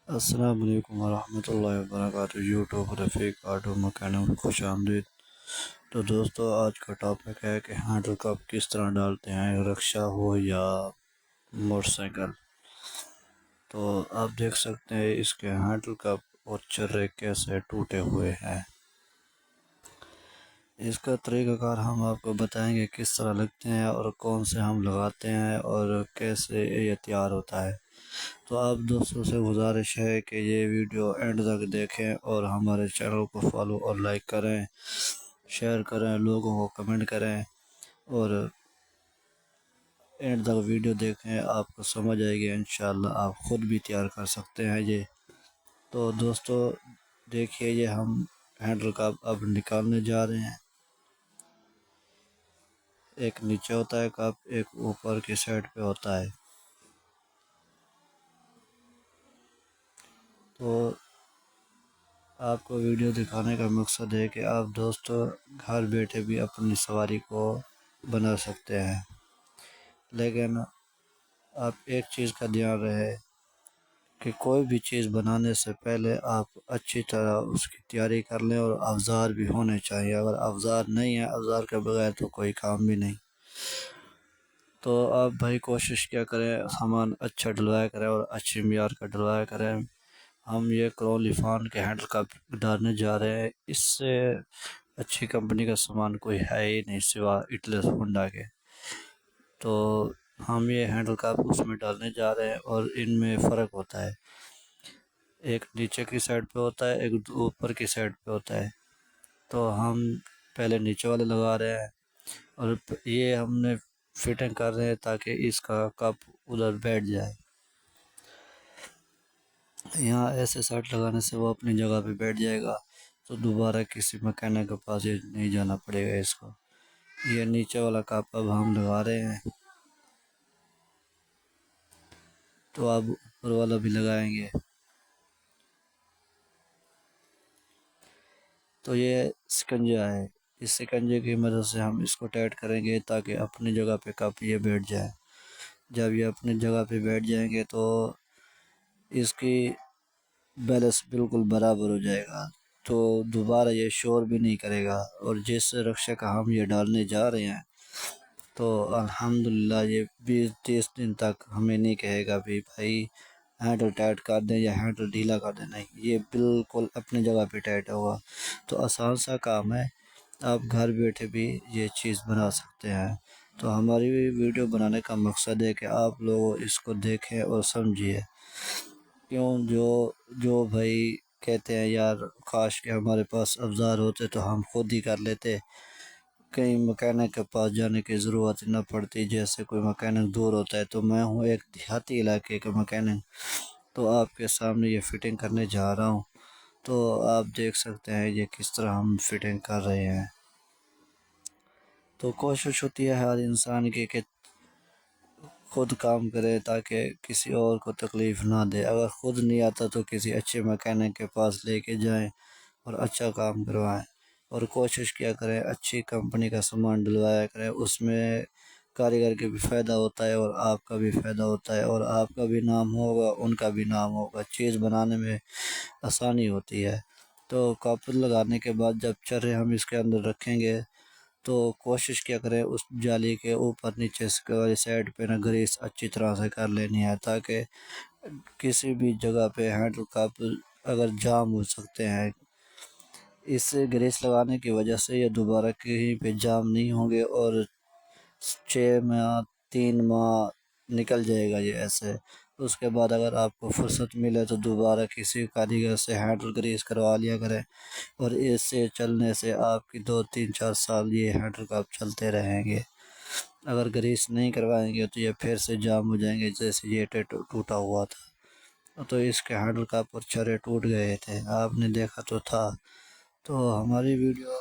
السلام علیکم ورحمۃ اللہ وبرکاتہ۔ یوٹیوب رفیق آٹو مکینک میں خوش آمدید۔ تو دوستو، آج کا ٹاپک ہے کہ ہینڈل کپ کس طرح ڈالتے ہیں، رکشہ ہو یا موٹر سائیکل۔ تو آپ دیکھ سکتے ہیں اس کے ہینڈل کپ اور چرے کیسے ٹوٹے ہوئے ہیں۔ اس کا طریقہ کار ہم آپ کو بتائیں گے کس طرح لگتے ہیں اور کون سے ہم لگاتے ہیں اور کیسے یہ تیار ہوتا ہے۔ تو آپ دوستوں سے گزارش ہے کہ یہ ویڈیو اینڈ تک دیکھیں اور ہمارے چینل کو فالو اور لائک کریں، شیئر کریں، لوگوں کو کمنٹ کریں اور اینڈ تک ویڈیو دیکھیں، آپ کو سمجھ آئے گی انشاءاللہ آپ خود بھی تیار کر سکتے ہیں یہ۔ تو دوستو دیکھیے، یہ ہم ہینڈل کا اب نکالنے جا رہے ہیں۔ ایک نیچے ہوتا ہے کپ، ایک اوپر کی سائڈ پہ ہوتا ہے۔ تو آپ کو ویڈیو دکھانے کا مقصد ہے کہ آپ دوستو گھر بیٹھے بھی اپنی سواری کو بنا سکتے ہیں، لیکن آپ ایک چیز کا دھیان رہے کہ کوئی بھی چیز بنانے سے پہلے آپ اچھی طرح اس کی تیاری کر لیں اور اوزار بھی ہونے چاہیے۔ اگر اوزار نہیں ہے، اوزار کے بغیر تو کوئی کام بھی نہیں۔ تو آپ بھائی کوشش کیا کریں، سامان اچھا ڈلوایا کریں اور اچھی معیار کا ڈلوایا کریں۔ ہم یہ کرولفان کے ہینڈل کپ ڈالنے جا رہے ہیں، اس سے اچھی کمپنی کا سامان کوئی ہے ہی نہیں سوا اٹلس ہونڈا کے۔ تو ہم یہ ہینڈل کپ اس میں ڈالنے جا رہے ہیں اور ان میں فرق ہوتا ہے، ایک نیچے کی سائڈ پہ ہوتا ہے، ایک اوپر کی سائڈ پہ ہوتا ہے۔ تو ہم پہلے نیچے والے لگا رہے ہیں اور یہ ہم نے فٹنگ کر رہے ہیں تاکہ اس کا کپ ادھر بیٹھ جائے۔ یہاں ایسے سیٹ لگانے سے وہ اپنی جگہ پہ بیٹھ جائے گا، تو دوبارہ کسی مکینک کے پاس نہیں جانا پڑے گا اس کو۔ یہ نیچے والا کپ اب ہم لگا رہے ہیں، تو اب اوپر والا بھی لگائیں گے۔ تو یہ سکنجا ہے، اس سکنجے کی مدد سے ہم اس کو ٹائٹ کریں گے تاکہ اپنی جگہ پہ کپ یہ بیٹھ جائے۔ جب یہ اپنی جگہ پہ بیٹھ جائیں گے تو اس کی بیلنس بالکل برابر ہو جائے گا، تو دوبارہ یہ شور بھی نہیں کرے گا۔ اور جس رکشے کا ہم یہ ڈالنے جا رہے ہیں تو الحمدللہ یہ 20-30 دن تک ہمیں نہیں کہے گا بھی بھائی ہینڈل ٹائٹ کر دیں یا ہینڈل ڈھیلا کر دیں، نہیں، یہ بالکل اپنی جگہ پہ ٹائٹ ہوگا۔ تو آسان سا کام ہے، آپ گھر بیٹھے بھی یہ چیز بنا سکتے ہیں۔ تو ہماری ویڈیو بنانے کا مقصد ہے کہ آپ لوگ اس کو دیکھیں اور سمجھیے۔ جو بھائی کہتے ہیں یار کاش کہ ہمارے پاس اوزار ہوتے تو ہم خود ہی کر لیتے، کہیں مکینک کے پاس جانے کی ضرورت نہ پڑتی، جیسے کوئی مکینک دور ہوتا ہے۔ تو میں ہوں ایک دیہاتی علاقے کا مکینک، تو آپ کے سامنے یہ فٹنگ کرنے جا رہا ہوں۔ تو آپ دیکھ سکتے ہیں یہ کس طرح ہم فٹنگ کر رہے ہیں۔ تو کوشش ہوتی ہے ہر انسان کی کہ خود کام کرے تاکہ کسی اور کو تکلیف نہ دے۔ اگر خود نہیں آتا تو کسی اچھے مکینک کے پاس لے کے جائیں اور اچھا کام کروائیں، اور کوشش کیا کریں اچھی کمپنی کا سامان ڈلوایا کریں۔ اس میں کاریگر کے بھی فائدہ ہوتا ہے اور آپ کا بھی فائدہ ہوتا ہے، اور آپ کا بھی نام ہوگا، ان کا بھی نام ہوگا، چیز بنانے میں آسانی ہوتی ہے۔ تو کاپر لگانے کے بعد جب چرے ہم اس کے اندر رکھیں گے تو کوشش کیا کریں اس جالی کے اوپر نیچے والی سائڈ پہ نا گریس اچھی طرح سے کر لینی ہے، تاکہ کسی بھی جگہ پہ ہینڈل کپ اگر جام ہو سکتے ہیں، اس سے گریس لگانے کی وجہ سے یہ دوبارہ کہیں پہ جام نہیں ہوں گے، اور 6 ماہ 3 ماہ نکل جائے گا یہ ایسے۔ اس کے بعد اگر آپ کو فرصت ملے تو دوبارہ کسی کاریگر سے ہینڈل گریس کروا لیا کریں، اور اس سے چلنے سے آپ کی 2-3-4 سال یہ ہینڈل کپ چلتے رہیں گے۔ اگر گریس نہیں کروائیں گے تو یہ پھر سے جام ہو جائیں گے، جیسے یہ ٹوٹا ہوا تھا۔ تو اس کے ہینڈل کپ اور چرے ٹوٹ گئے تھے، آپ نے دیکھا تو تھا۔ تو ہماری ویڈیو